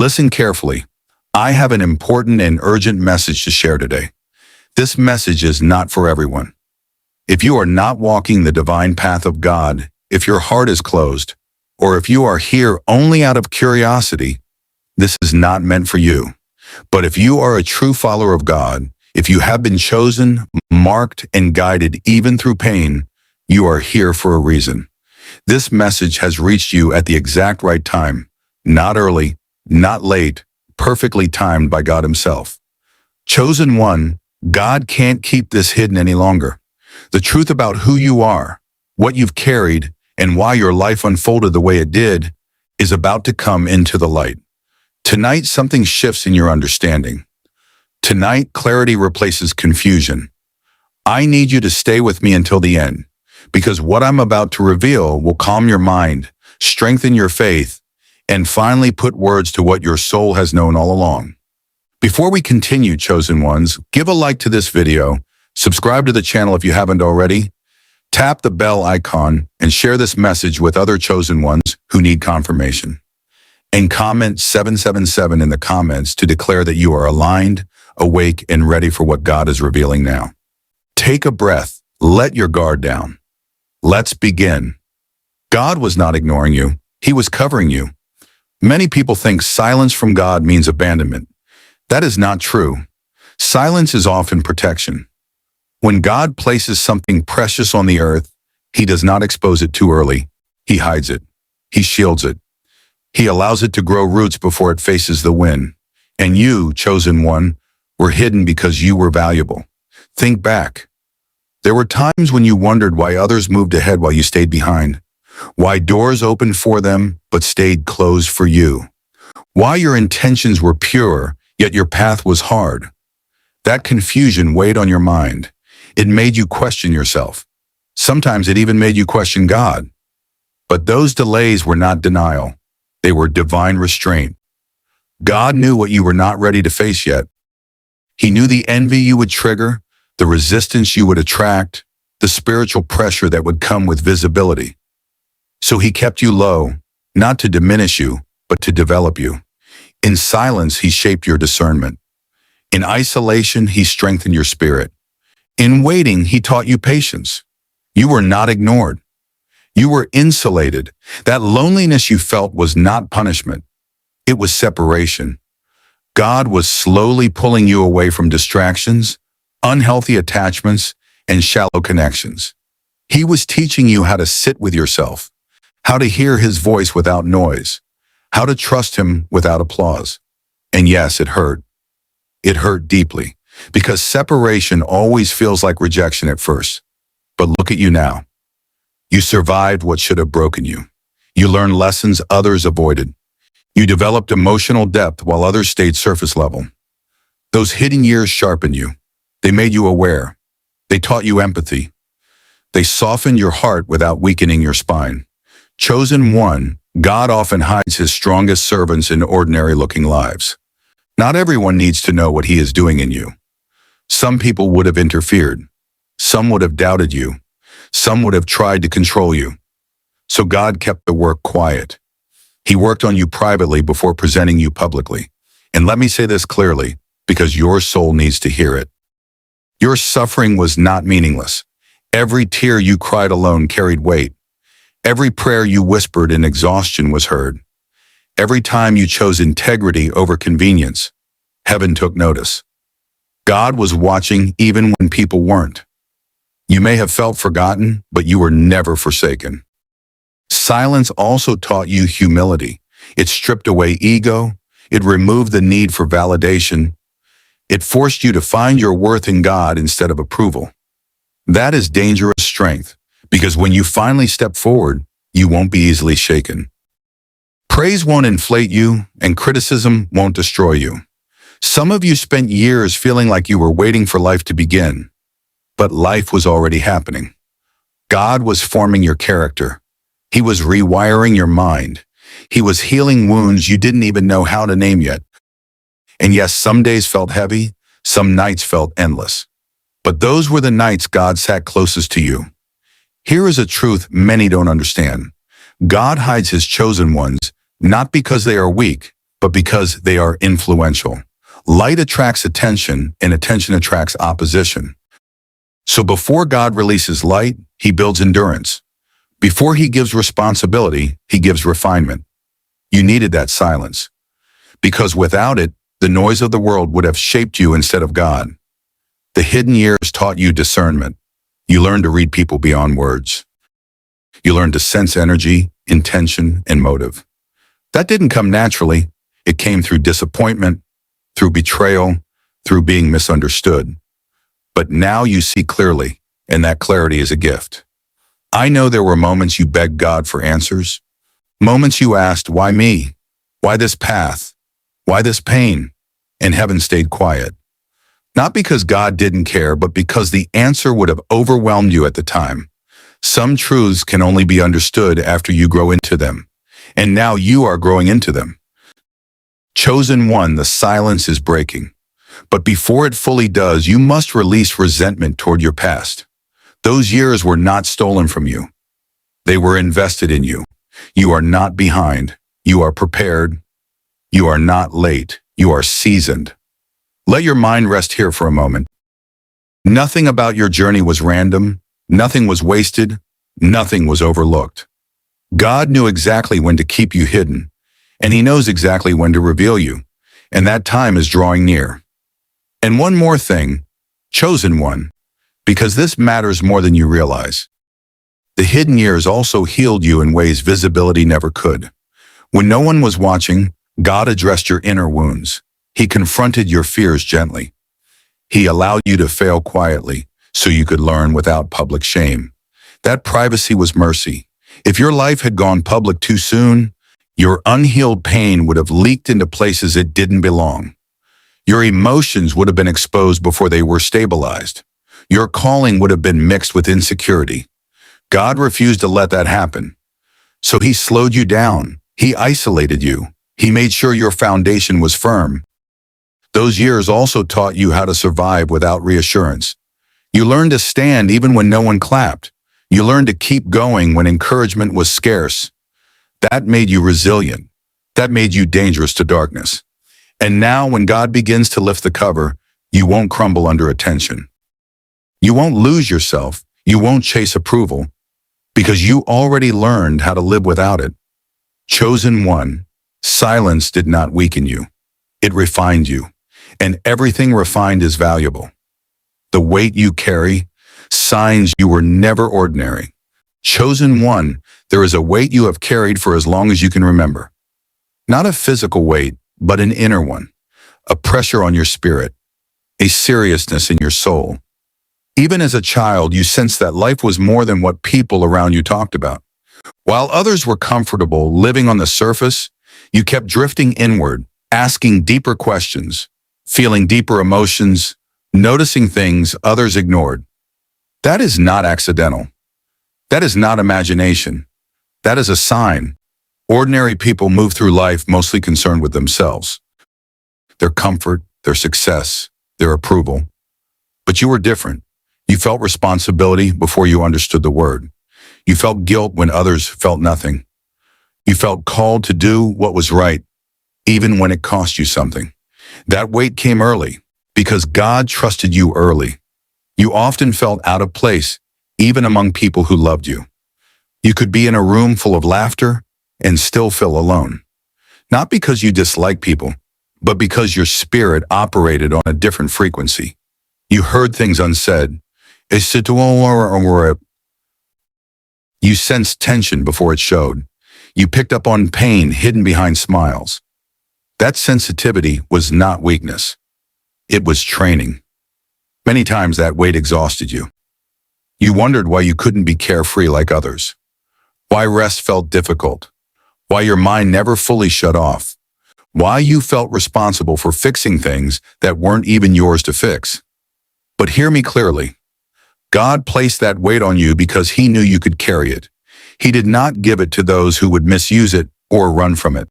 Listen carefully. I have an important and urgent message to share today. This message is not for everyone. If you are not walking the divine path of God, if your heart is closed, or if you are here only out of curiosity, this is not meant for you. But if you are a true follower of God, if you have been chosen, marked, and guided even through pain, you are here for a reason. This message has reached you at the exact right time, not early, not late, perfectly timed by God Himself. Chosen one, God can't keep this hidden any longer. The truth about who you are, what you've carried, and why your life unfolded the way it did is about to come into the light. Tonight, something shifts in your understanding. Tonight, clarity replaces confusion. I need you to stay with me until the end, because what I'm about to reveal will calm your mind, strengthen your faith, and finally put words to what your soul has known all along. Before we continue, chosen ones, give a like to this video, subscribe to the channel if you haven't already, tap the bell icon, and share this message with other chosen ones who need confirmation. And comment 777 in the comments to declare that you are aligned, awake, and ready for what God is revealing now. Take a breath, let your guard down. Let's begin. God was not ignoring you, He was covering you. Many people think silence from God means abandonment. That is not true. Silence is often protection. When God places something precious on the earth, He does not expose it too early. He hides it. He shields it. He allows it to grow roots before it faces the wind. And you, chosen one, were hidden because you were valuable. Think back. There were times when you wondered why others moved ahead while you stayed behind. Why doors opened for them but stayed closed for you. Why your intentions were pure, yet your path was hard. That confusion weighed on your mind. It made you question yourself. Sometimes it even made you question God. But those delays were not denial. They were divine restraint. God knew what you were not ready to face yet. He knew the envy you would trigger, the resistance you would attract, the spiritual pressure that would come with visibility. So He kept you low, not to diminish you, but to develop you. In silence, He shaped your discernment. In isolation, He strengthened your spirit. In waiting, He taught you patience. You were not ignored. You were insulated. That loneliness you felt was not punishment. It was separation. God was slowly pulling you away from distractions, unhealthy attachments, and shallow connections. He was teaching you how to sit with yourself, how to hear His voice without noise, how to trust Him without applause. And yes, it hurt. It hurt deeply, because separation always feels like rejection at first. But look at you now. You survived what should have broken you. You learned lessons others avoided. You developed emotional depth while others stayed surface level. Those hidden years sharpened you. They made you aware. They taught you empathy. They softened your heart without weakening your spine. Chosen one, God often hides His strongest servants in ordinary-looking lives. Not everyone needs to know what He is doing in you. Some people would have interfered. Some would have doubted you. Some would have tried to control you. So God kept the work quiet. He worked on you privately before presenting you publicly. And let me say this clearly, because your soul needs to hear it. Your suffering was not meaningless. Every tear you cried alone carried weight. Every prayer you whispered in exhaustion was heard. Every time you chose integrity over convenience, heaven took notice. God was watching even when people weren't. You may have felt forgotten, but you were never forsaken. Silence also taught you humility. It stripped away ego. It removed the need for validation. It forced you to find your worth in God instead of approval. That is dangerous strength, because when you finally step forward, you won't be easily shaken. Praise won't inflate you, and criticism won't destroy you. Some of you spent years feeling like you were waiting for life to begin, but life was already happening. God was forming your character. He was rewiring your mind. He was healing wounds you didn't even know how to name yet. And yes, some days felt heavy, some nights felt endless. But those were the nights God sat closest to you. Here is a truth many don't understand. God hides His chosen ones, not because they are weak, but because they are influential. Light attracts attention, and attention attracts opposition. So before God releases light, he builds endurance. Before he gives responsibility, he gives refinement. You needed that silence, because without it, the noise of the world would have shaped you instead of God. The hidden years taught you discernment. You learned to read people beyond words. You learned to sense energy, intention, and motive. That didn't come naturally. It came through disappointment, through betrayal, through being misunderstood. But now you see clearly, and that clarity is a gift. I know there were moments you begged God for answers. Moments you asked, why me? Why this path? Why this pain? And heaven stayed quiet. Not because God didn't care, but because the answer would have overwhelmed you at the time. Some truths can only be understood after you grow into them. And now you are growing into them. Chosen one, the silence is breaking. But before it fully does, you must release resentment toward your past. Those years were not stolen from you. They were invested in you. You are not behind. You are prepared. You are not late. You are seasoned. Let your mind rest here for a moment. Nothing about your journey was random. Nothing was wasted. Nothing was overlooked. God knew exactly when to keep you hidden, and he knows exactly when to reveal you, and that time is drawing near. And one more thing, chosen one, because this matters more than you realize. The hidden years also healed you in ways visibility never could. When no one was watching, God addressed your inner wounds. He confronted your fears gently. He allowed you to fail quietly so you could learn without public shame. That privacy was mercy. If your life had gone public too soon, your unhealed pain would have leaked into places it didn't belong. Your emotions would have been exposed before they were stabilized. Your calling would have been mixed with insecurity. God refused to let that happen. So he slowed you down. He isolated you. He made sure your foundation was firm. Those years also taught you how to survive without reassurance. You learned to stand even when no one clapped. You learned to keep going when encouragement was scarce. That made you resilient. That made you dangerous to darkness. And now when God begins to lift the cover, you won't crumble under attention. You won't lose yourself. You won't chase approval, because you already learned how to live without it. Chosen one, silence did not weaken you. It refined you, and everything refined is valuable. The weight you carry, signs you were never ordinary. Chosen one, there is a weight you have carried for as long as you can remember. Not a physical weight, but an inner one. A pressure on your spirit, a seriousness in your soul. Even as a child, you sensed that life was more than what people around you talked about. While others were comfortable living on the surface, you kept drifting inward, asking deeper questions, feeling deeper emotions, noticing things others ignored. That is not accidental. That is not imagination. That is a sign. Ordinary people move through life mostly concerned with themselves, their comfort, their success, their approval. But you were different. You felt responsibility before you understood the word. You felt guilt when others felt nothing. You felt called to do what was right, even when it cost you something. That weight came early, because God trusted you early. You often felt out of place, even among people who loved you. You could be in a room full of laughter and still feel alone. Not because you dislike people, but because your spirit operated on a different frequency. You heard things unsaid. You sensed tension before it showed. You picked up on pain hidden behind smiles. That sensitivity was not weakness. It was training. Many times that weight exhausted you. You wondered why you couldn't be carefree like others. Why rest felt difficult. Why your mind never fully shut off. Why you felt responsible for fixing things that weren't even yours to fix. But hear me clearly. God placed that weight on you because he knew you could carry it. He did not give it to those who would misuse it or run from it.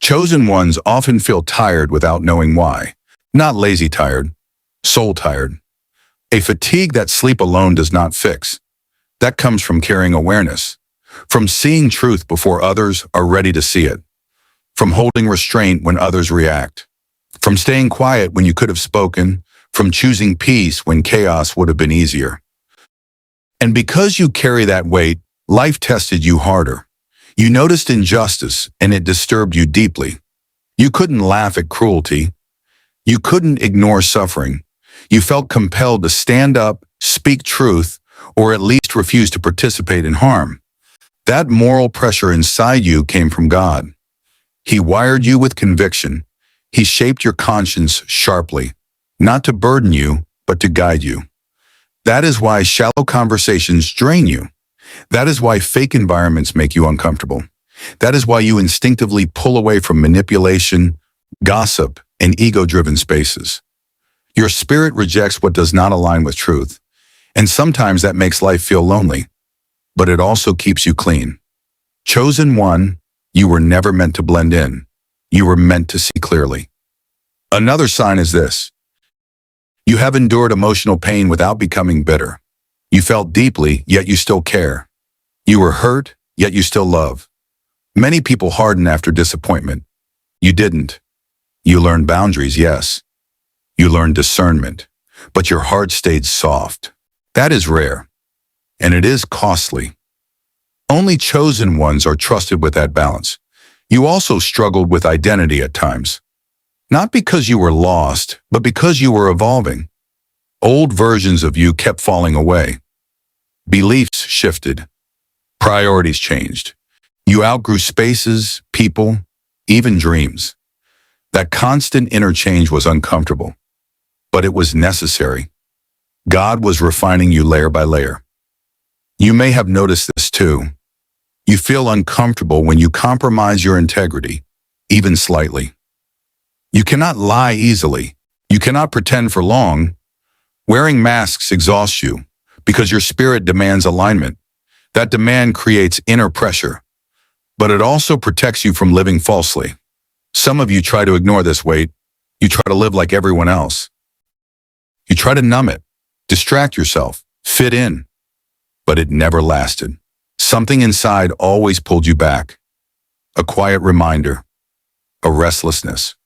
Chosen ones often feel tired without knowing why. Not lazy tired, soul tired. A fatigue that sleep alone does not fix. That comes from carrying awareness, from seeing truth before others are ready to see it. from holding restraint when others react, from staying quiet when you could have spoken, from choosing peace when chaos would have been easier. And because you carry that weight, life tested you harder. You noticed injustice, and it disturbed you deeply. You couldn't laugh at cruelty. You couldn't ignore suffering. You felt compelled to stand up, speak truth, or at least refuse to participate in harm. That moral pressure inside you came from God. He wired you with conviction. He shaped your conscience sharply, not to burden you, but to guide you. That is why shallow conversations drain you. That is why fake environments make you uncomfortable. That is why you instinctively pull away from manipulation, gossip, and ego-driven spaces. Your spirit rejects what does not align with truth, and sometimes that makes life feel lonely, but it also keeps you clean. Chosen one, you were never meant to blend in. You were meant to see clearly. Another sign is this. You have endured emotional pain without becoming bitter. You felt deeply, yet you still care. You were hurt, yet you still love. Many people harden after disappointment. You didn't. You learned boundaries, yes. You learned discernment, but your heart stayed soft. That is rare, and it is costly. Only chosen ones are trusted with that balance. You also struggled with identity at times. Not because you were lost, but because you were evolving. Old versions of you kept falling away. Beliefs shifted. Priorities changed. You outgrew spaces, people, even dreams. That constant interchange was uncomfortable, but it was necessary. God was refining you layer by layer. You may have noticed this too. You feel uncomfortable when you compromise your integrity, even slightly. You cannot lie easily. You cannot pretend for long. Wearing masks exhausts you because your spirit demands alignment. That demand creates inner pressure, but it also protects you from living falsely. Some of you try to ignore this weight. You try to live like everyone else. You try to numb it, distract yourself, fit in, but it never lasted. Something inside always pulled you back. A quiet reminder, a restlessness,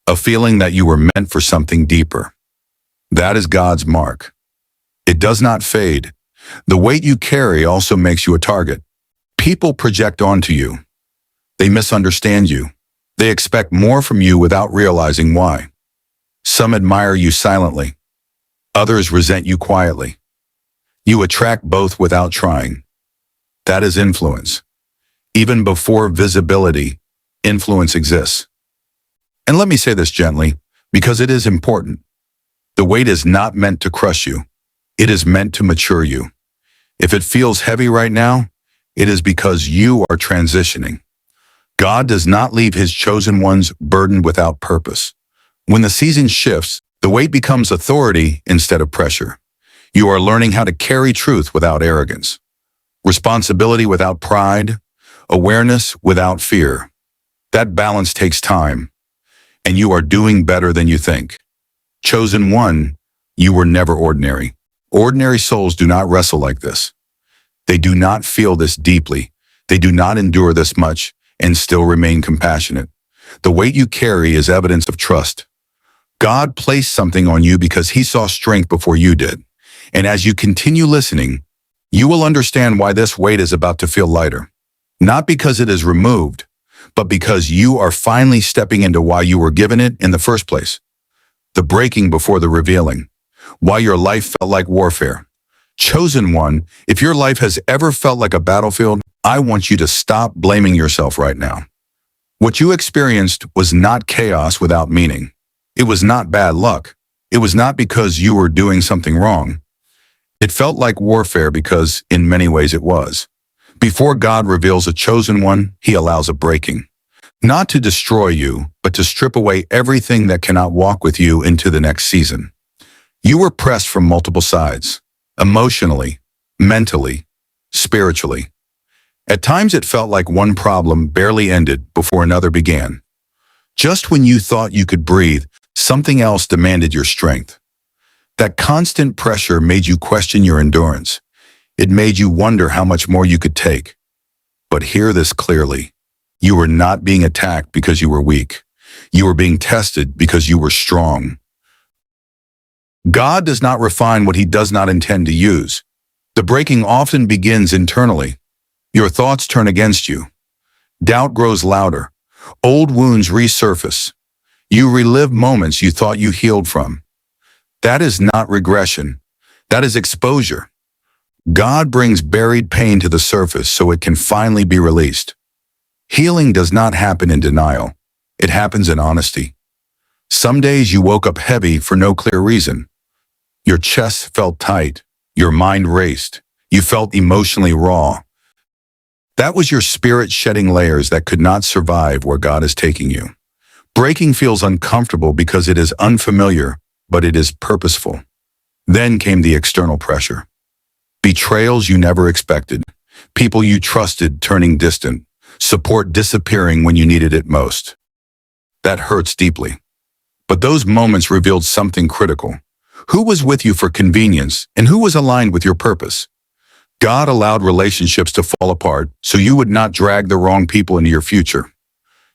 a feeling that you were meant for something deeper. That is God's mark. It does not fade. The weight you carry also makes you a target. People project onto you. They misunderstand you. They expect more from you without realizing why. Some admire you silently. Others resent you quietly. You attract both without trying. That is influence. Even before visibility, influence exists. And let me say this gently, because it is important. The weight is not meant to crush you. It is meant to mature you. If it feels heavy right now, it is because you are transitioning. God does not leave his chosen ones burdened without purpose. When the season shifts, the weight becomes authority instead of pressure. You are learning how to carry truth without arrogance, responsibility without pride, awareness without fear. That balance takes time, and you are doing better than you think. Chosen one, you were never ordinary. Ordinary souls do not wrestle like this. They do not feel this deeply. They do not endure this much and still remain compassionate. The weight you carry is evidence of trust. God placed something on you because he saw strength before you did. And as you continue listening, you will understand why this weight is about to feel lighter. Not because it is removed, but because you are finally stepping into why you were given it in the first place. The breaking before the revealing. Why your life felt like warfare. Chosen one, if your life has ever felt like a battlefield, I want you to stop blaming yourself right now. What you experienced was not chaos without meaning. It was not bad luck. It was not because you were doing something wrong. It felt like warfare because, in many ways, it was. Before God reveals a chosen one, he allows a breaking. Not to destroy you, but to strip away everything that cannot walk with you into the next season. You were pressed from multiple sides, emotionally, mentally, spiritually. At times it felt like one problem barely ended before another began. Just when you thought you could breathe, something else demanded your strength. That constant pressure made you question your endurance. It made you wonder how much more you could take. But hear this clearly. You were not being attacked because you were weak. You were being tested because you were strong. God does not refine what he does not intend to use. The breaking often begins internally. Your thoughts turn against you. Doubt grows louder. Old wounds resurface. You relive moments you thought you healed from. That is not regression. That is exposure. God brings buried pain to the surface so it can finally be released. Healing does not happen in denial. It happens in honesty. Some days you woke up heavy for no clear reason. Your chest felt tight. Your mind raced. You felt emotionally raw. That was your spirit shedding layers that could not survive where God is taking you. Breaking feels uncomfortable because it is unfamiliar, but it is purposeful. Then came the external pressure. Betrayals you never expected. People you trusted turning distant. Support disappearing when you needed it most. That hurts deeply. But those moments revealed something critical. Who was with you for convenience and who was aligned with your purpose? God allowed relationships to fall apart so you would not drag the wrong people into your future.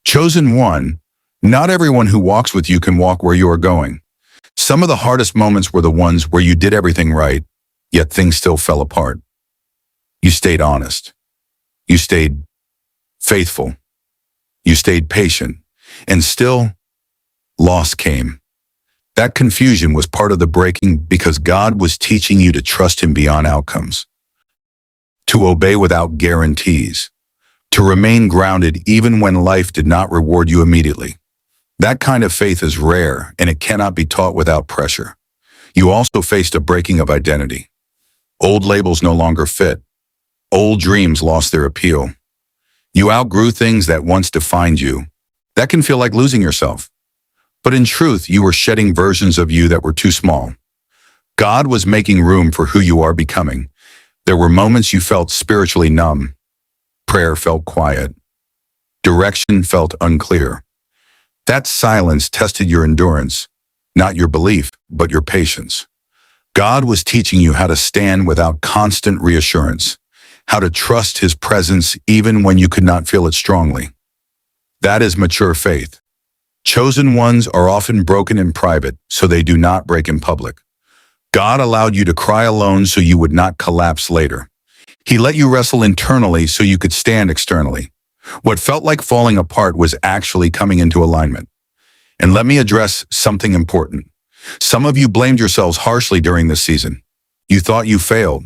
Chosen one, not everyone who walks with you can walk where you are going. Some of the hardest moments were the ones where you did everything right, yet things still fell apart. You stayed honest. You stayed faithful. You stayed patient. And still, loss came. That confusion was part of the breaking because God was teaching you to trust him beyond outcomes, to obey without guarantees, to remain grounded even when life did not reward you immediately. That kind of faith is rare and it cannot be taught without pressure. You also faced a breaking of identity. Old labels no longer fit. Old dreams lost their appeal. You outgrew things that once defined you. That can feel like losing yourself. But in truth, you were shedding versions of you that were too small. God was making room for who you are becoming. There were moments you felt spiritually numb. Prayer felt quiet. Direction felt unclear. That silence tested your endurance, not your belief, but your patience. God was teaching you how to stand without constant reassurance, how to trust his presence even when you could not feel it strongly. That is mature faith. Chosen ones are often broken in private, so they do not break in public. God allowed you to cry alone so you would not collapse later. He let you wrestle internally so you could stand externally. What felt like falling apart was actually coming into alignment. And let me address something important. Some of you blamed yourselves harshly during this season. You thought you failed.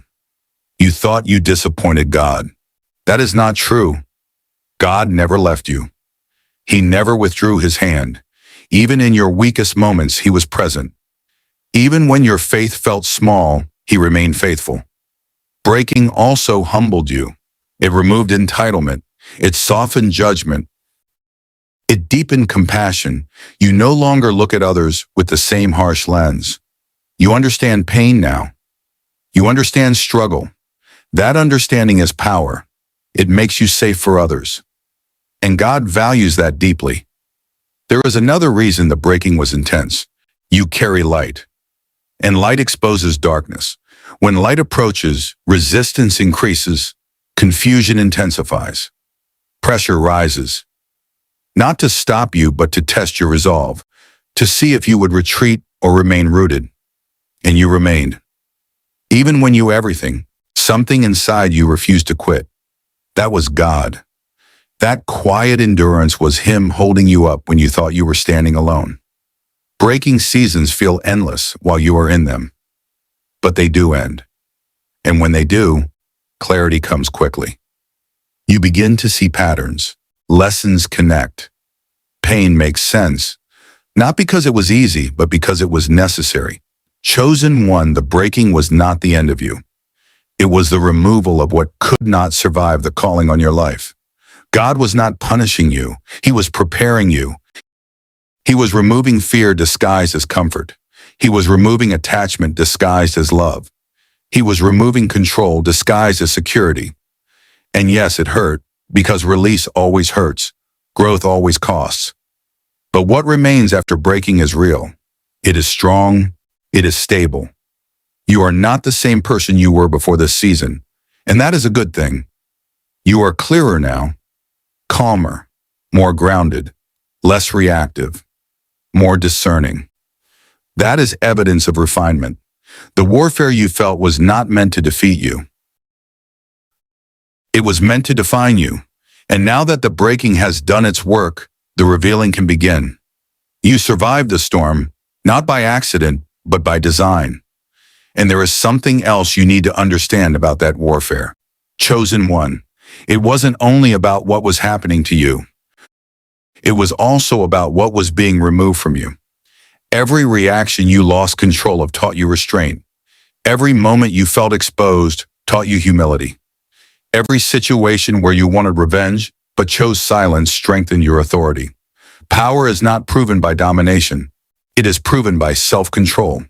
You thought you disappointed God. That is not true. God never left you. He never withdrew his hand. Even in your weakest moments, he was present. Even when your faith felt small, he remained faithful. Breaking also humbled you. It removed entitlement. It softened judgment. It deepened compassion. You no longer look at others with the same harsh lens. You understand pain now. You understand struggle. That understanding is power. It makes you safe for others. And God values that deeply. There is another reason the breaking was intense. You carry light. And light exposes darkness. When light approaches, resistance increases, confusion intensifies, pressure rises. Not to stop you, but to test your resolve, to see if you would retreat or remain rooted. And you remained. Even when you everything, something inside you refused to quit. That was God. That quiet endurance was him holding you up when you thought you were standing alone. Breaking seasons feel endless while you are in them. But they do end. And when they do, clarity comes quickly. You begin to see patterns. Lessons connect. Pain makes sense. Not because it was easy, but because it was necessary. Chosen one, the breaking was not the end of you. It was the removal of what could not survive the calling on your life. God was not punishing you. He was preparing you. He was removing fear disguised as comfort. He was removing attachment disguised as love. He was removing control disguised as security. And yes, it hurt, because release always hurts. Growth always costs. But what remains after breaking is real. It is strong. It is stable. You are not the same person you were before this season, and that is a good thing. You are clearer now, calmer, more grounded, less reactive, more discerning. That is evidence of refinement. The warfare you felt was not meant to defeat you. It was meant to define you. And now that the breaking has done its work, the revealing can begin. You survived the storm, not by accident, but by design. And there is something else you need to understand about that warfare. Chosen one. It wasn't only about what was happening to you. It was also about what was being removed from you. Every reaction you lost control of taught you restraint. Every moment you felt exposed taught you humility. Every situation where you wanted revenge but chose silence strengthened your authority. Power is not proven by domination. It is proven by self-control.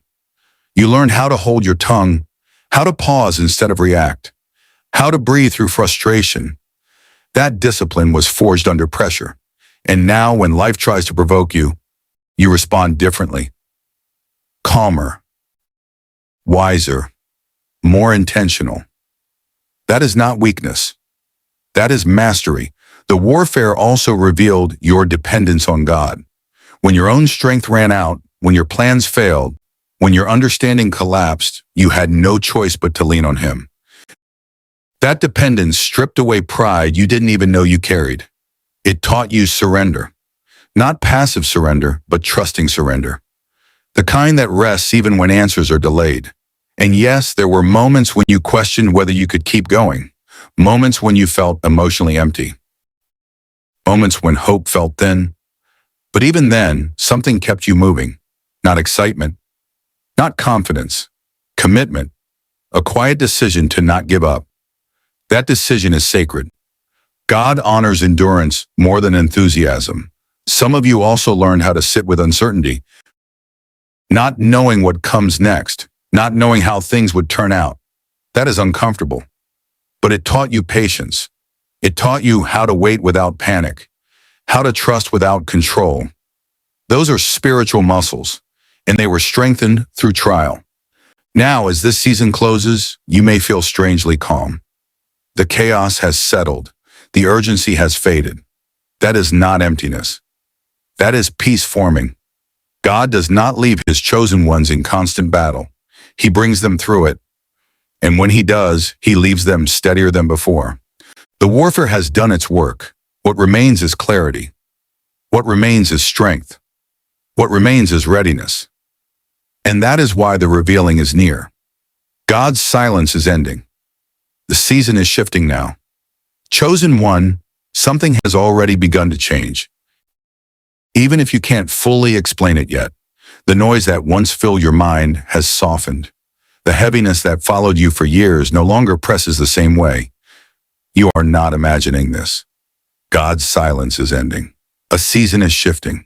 You learned how to hold your tongue, how to pause instead of react, how to breathe through frustration. That discipline was forged under pressure. And now when life tries to provoke you, you respond differently. Calmer, wiser, more intentional. That is not weakness. That is mastery. The warfare also revealed your dependence on God. When your own strength ran out, when your plans failed, when your understanding collapsed, you had no choice but to lean on Him. That dependence stripped away pride you didn't even know you carried. It taught you surrender. Not passive surrender, but trusting surrender. The kind that rests even when answers are delayed. And yes, there were moments when you questioned whether you could keep going. Moments when you felt emotionally empty. Moments when hope felt thin. But even then, something kept you moving. Not excitement. Not confidence. Commitment. A quiet decision to not give up. That decision is sacred. God honors endurance more than enthusiasm. Some of you also learned how to sit with uncertainty. Not knowing what comes next. Not knowing how things would turn out. That is uncomfortable. But it taught you patience. It taught you how to wait without panic. How to trust without control. Those are spiritual muscles, and they were strengthened through trial. Now, as this season closes, you may feel strangely calm. The chaos has settled. The urgency has faded. That is not emptiness. That is peace forming. God does not leave His chosen ones in constant battle. He brings them through it. And when He does, He leaves them steadier than before. The warfare has done its work. What remains is clarity. What remains is strength. What remains is readiness. And that is why the revealing is near. God's silence is ending. The season is shifting now. Chosen one, something has already begun to change. Even if you can't fully explain it yet, the noise that once filled your mind has softened. The heaviness that followed you for years no longer presses the same way. You are not imagining this. God's silence is ending. A season is shifting.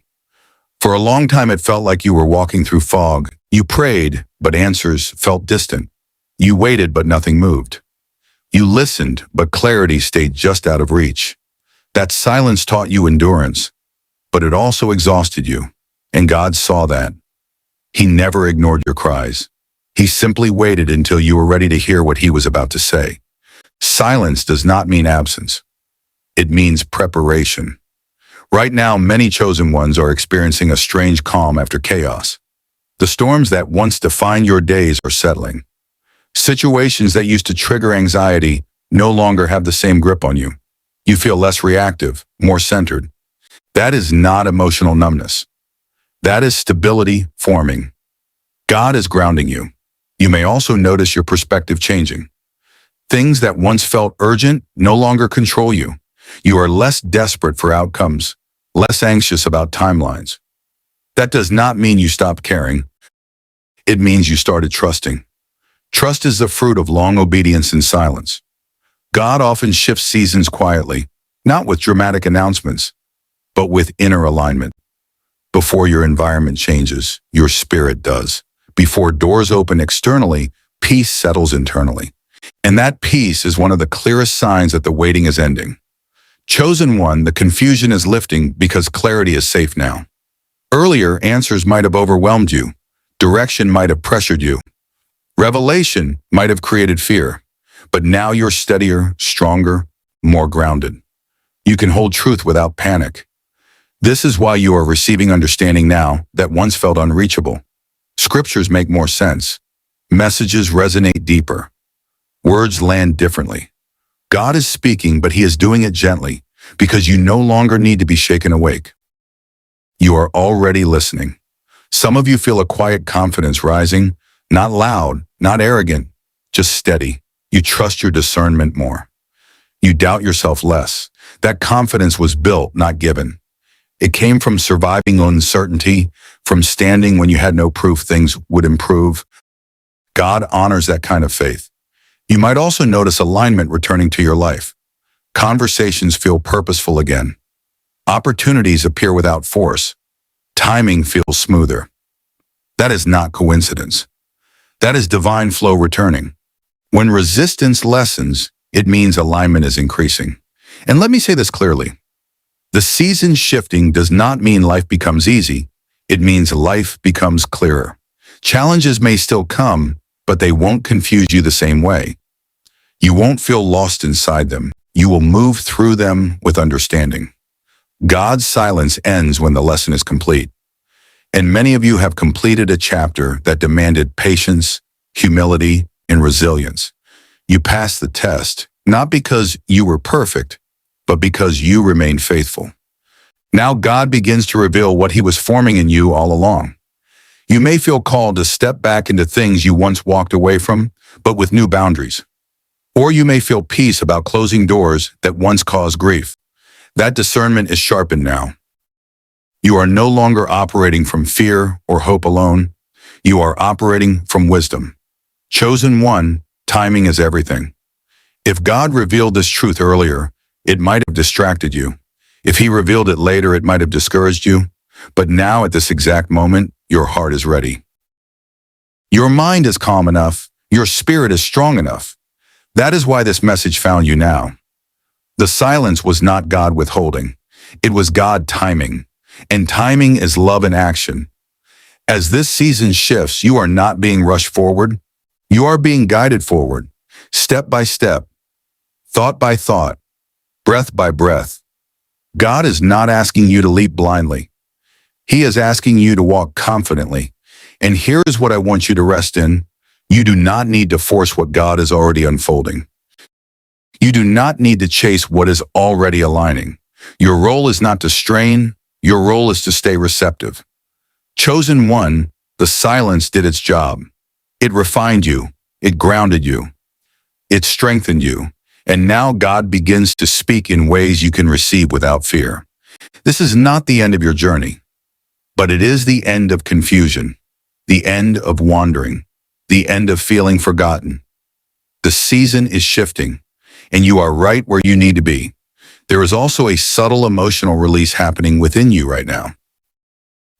For a long time it felt like you were walking through fog. You prayed, but answers felt distant. You waited, but nothing moved. You listened, but clarity stayed just out of reach. That silence taught you endurance, but it also exhausted you. And God saw that. He never ignored your cries. He simply waited until you were ready to hear what He was about to say. Silence does not mean absence. It means preparation. Right now, many chosen ones are experiencing a strange calm after chaos. The storms that once defined your days are settling. Situations that used to trigger anxiety no longer have the same grip on you. You feel less reactive, more centered. That is not emotional numbness. That is stability forming. God is grounding you. You may also notice your perspective changing. Things that once felt urgent no longer control you. You are less desperate for outcomes, less anxious about timelines. That does not mean you stopped caring. It means you started trusting. Trust is the fruit of long obedience and silence. God often shifts seasons quietly, not with dramatic announcements, but with inner alignment. Before your environment changes, your spirit does. Before doors open externally, peace settles internally. And that peace is one of the clearest signs that the waiting is ending. Chosen one, the confusion is lifting because clarity is safe now. Earlier, answers might have overwhelmed you. Direction might have pressured you. Revelation might have created fear. But now you're steadier, stronger, more grounded. You can hold truth without panic. This is why you are receiving understanding now that once felt unreachable. Scriptures make more sense. Messages resonate deeper. Words land differently. God is speaking, but he is doing it gently because you no longer need to be shaken awake. You are already listening. Some of you feel a quiet confidence rising, not loud, not arrogant, just steady. You trust your discernment more. You doubt yourself less. That confidence was built, not given. It came from surviving uncertainty, from standing when you had no proof things would improve. God honors that kind of faith. You might also notice alignment returning to your life. Conversations feel purposeful again. Opportunities appear without force. Timing feels smoother. That is not coincidence. That is divine flow returning. When resistance lessens, it means alignment is increasing. And let me say this clearly. The season shifting does not mean life becomes easy. It means life becomes clearer. Challenges may still come, but they won't confuse you the same way. You won't feel lost inside them. You will move through them with understanding. God's silence ends when the lesson is complete. And many of you have completed a chapter that demanded patience, humility, and resilience. You passed the test, not because you were perfect, but because you remained faithful. Now God begins to reveal what he was forming in you all along. You may feel called to step back into things you once walked away from, but with new boundaries. Or you may feel peace about closing doors that once caused grief. That discernment is sharpened now. You are no longer operating from fear or hope alone. You are operating from wisdom. Chosen one, timing is everything. If God revealed this truth earlier, it might have distracted you. If he revealed it later, it might have discouraged you. But now, at this exact moment, your heart is ready. Your mind is calm enough. Your spirit is strong enough. That is why this message found you now. The silence was not God withholding. It was God timing. And timing is love in action. As this season shifts, you are not being rushed forward. You are being guided forward, step by step, thought by thought, breath by breath. God is not asking you to leap blindly. He is asking you to walk confidently. And here is what I want you to rest in. You do not need to force what God is already unfolding. You do not need to chase what is already aligning. Your role is not to strain. Your role is to stay receptive. Chosen one, the silence did its job. It refined you. It grounded you. It strengthened you. And now God begins to speak in ways you can receive without fear. This is not the end of your journey, but it is the end of confusion, the end of wandering, the end of feeling forgotten. The season is shifting, and you are right where you need to be. There is also a subtle emotional release happening within you right now.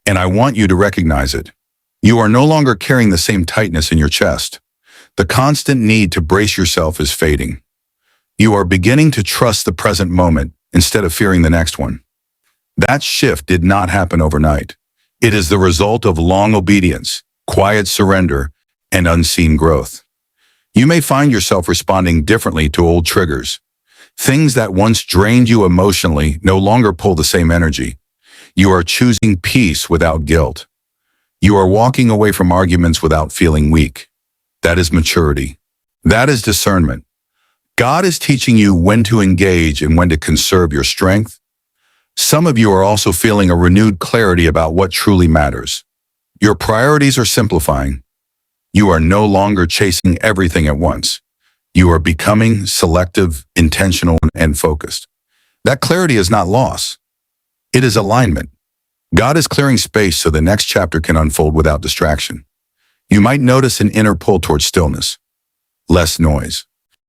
And I want you to recognize it. You are no longer carrying the same tightness in your chest. The constant need to brace yourself is fading. You are beginning to trust the present moment instead of fearing the next one. That shift did not happen overnight. It is the result of long obedience, quiet surrender, and unseen growth. You may find yourself responding differently to old triggers. Things that once drained you emotionally no longer pull the same energy. You are choosing peace without guilt. You are walking away from arguments without feeling weak. That is maturity. That is discernment. God is teaching you when to engage and when to conserve your strength. Some of you are also feeling a renewed clarity about what truly matters. Your priorities are simplifying. You are no longer chasing everything at once. You are becoming selective, intentional, and focused. That clarity is not loss. It is alignment. God is clearing space so the next chapter can unfold without distraction. You might notice an inner pull towards stillness, less noise,